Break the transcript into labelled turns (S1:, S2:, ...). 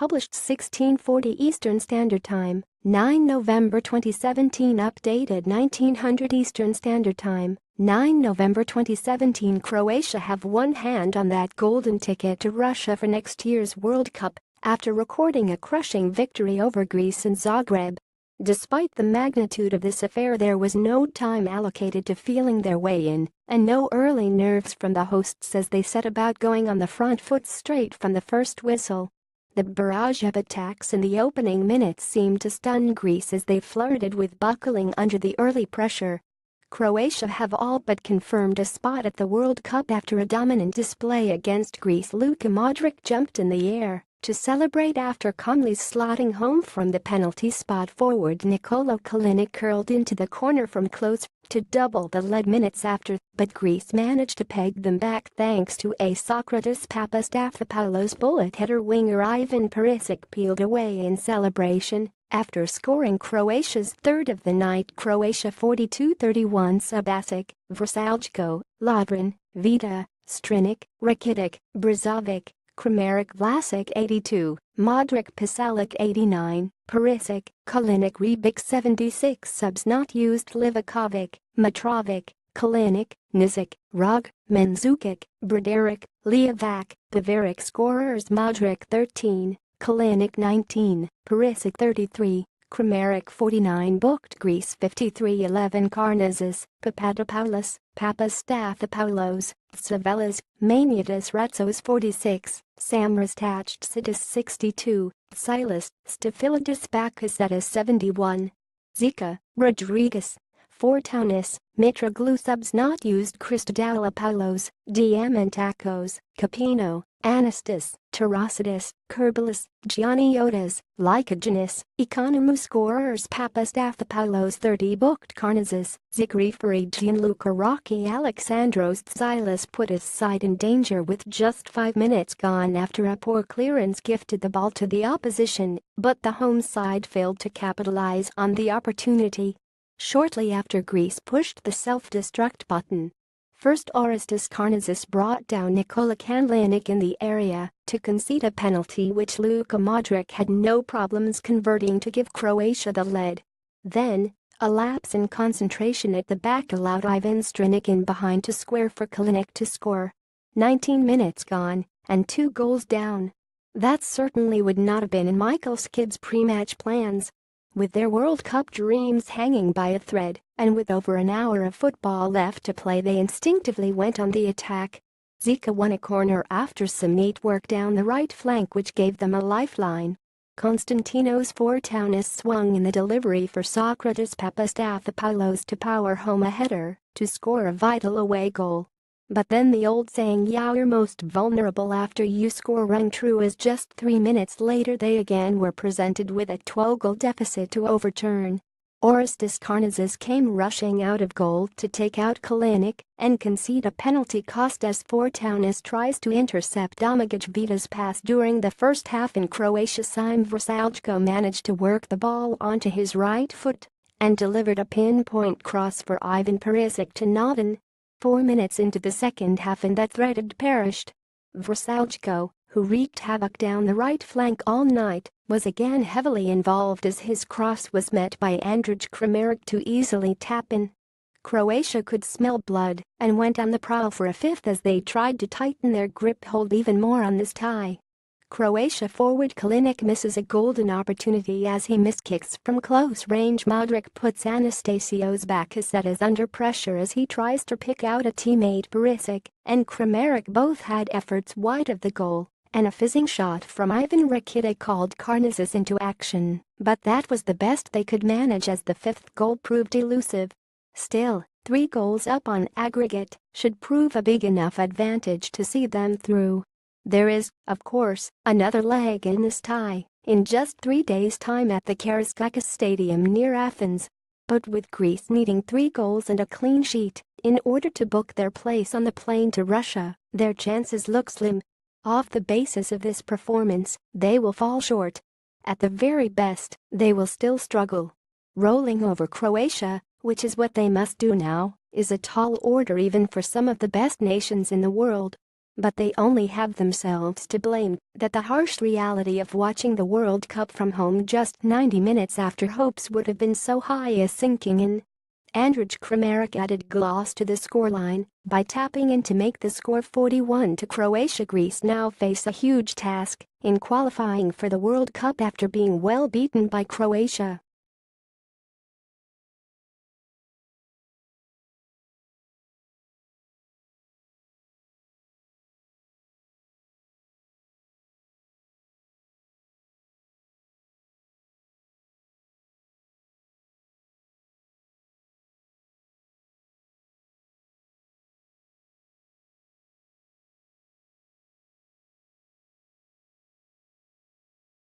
S1: published 1640 Eastern Standard Time, 9 November 2017. Updated 1900 Eastern Standard Time, 9 November 2017. Croatia have one hand on that golden ticket to Russia for next year's World Cup after recording a crushing victory over Greece in Zagreb. Despite the magnitude of this affair, there was no time allocated to feeling their way in, and no early nerves from the hosts as they set about going on the front foot straight from the first whistle. The barrage of attacks in the opening minutes seemed to stun Greece as they flirted with buckling under the early pressure. Croatia have all but confirmed a spot at the World Cup after a dominant display against Greece. Luka Modric jumped in the air to celebrate after calmly slotting home from the penalty spot. Forward Nikola Kalinic curled into the corner from close to double the lead minutes after, but Greece managed to peg them back thanks to a Sokratis Papastathopoulos bullet header. Winger Ivan Perisic peeled away in celebration after scoring Croatia's third of the night. Croatia 42-31. Subasic, Vrsaljko, Lovren, Vida, Strinic, Rakitic, Brozovic, Kramaric. Vlasic 82, Modric. Pasalic 89, Perisic, Kalinic. Rebic 76. Subs not used: Livakovic, Mitrovic, Kalinic, Nizic, Rog, Mandzukic, Broderic, Liavac. Bavaric. Scorers: Modric 13, Kalinic 19, Perisic 33, Kramaric 49. Booked Greece 53-11. Karnazes, Papadopoulos, Papastathopoulos, Tsavelas, Maniatis. Ratsos 46, Samras Tachtsitis 62, Silas, Staphylides Bakasetas 71. Zika, Rodriguez, Fortounis, Mitroglou. Subs not used: Christodalopoulos, Diamantakos, Capino, Anastas, Tarasidis, Kerbelis, Gianniotis, Lycogenis, Economou. Scorers: Papastathopoulos 30. Booked Karnazes, Zigriferi. Gianluca Rocky. Alexandros Tsilas put his side in danger with just 5 minutes gone after a poor clearance gifted the ball to the opposition, but the home side failed to capitalize on the opportunity. Shortly after, Greece pushed the self-destruct button. First, Orestes Karnazes brought down Nikola Kalinic in the area to concede a penalty which Luka Modric had no problems converting to give Croatia the lead. Then, a lapse in concentration at the back allowed Ivan Strinic in behind to square for Kalinic to score. 19 minutes gone, and 2 goals down. That certainly would not have been in Michael Skid's pre-match plans. With their World Cup dreams hanging by a thread, and with over an hour of football left to play, they instinctively went on the attack. Zika won a corner after some neat work down the right flank which gave them a lifeline. Konstantinos Fortounis swung in the delivery for Sokratis Papastathopoulos to power home a header to score a vital away goal. But then the old saying, "You're most vulnerable after you score," rang true as just 3 minutes later they again were presented with a 12-goal deficit to overturn. Orestes Karnazes came rushing out of goal to take out Kalinic and concede a penalty cost as Fortounis tries to intercept Domagic Vida's pass during the first half. In Croatia's time, Vrsaljko managed to work the ball onto his right foot and delivered a pinpoint cross for Ivan Perisic to Novin. 4 minutes into the second half and that threat had perished. Vrsaljko, who wreaked havoc down the right flank all night, was again heavily involved as his cross was met by Andrij Kramaric to easily tap in. Croatia could smell blood and went on the prowl for a fifth as they tried to tighten their grip hold even more on this tie. Croatia forward Kalinic misses a golden opportunity as he miskicks from close range. Modric puts Anastasios Bakasetas under pressure as he tries to pick out a teammate. Perisic and Kramaric both had efforts wide of the goal, and a fizzing shot from Ivan Rakitic called Karnazes into action, but that was the best they could manage as the fifth goal proved elusive. Still, 3 goals up on aggregate should prove a big enough advantage to see them through. There is, of course, another leg in this tie, in just 3 days' time at the Karaiskakis Stadium near Athens. But with Greece needing 3 goals and a clean sheet in order to book their place on the plane to Russia, their chances look slim. Off the basis of this performance, they will fall short. At the very best, they will still struggle. Rolling over Croatia, which is what they must do now, is a tall order even for some of the best nations in the world. But they only have themselves to blame, that the harsh reality of watching the World Cup from home just 90 minutes after hopes would have been so high is sinking in. Andrij Kramaric added gloss to the scoreline by tapping in to make the score 41 to Croatia. Greece now face a huge task in qualifying for the World Cup after being well beaten by Croatia.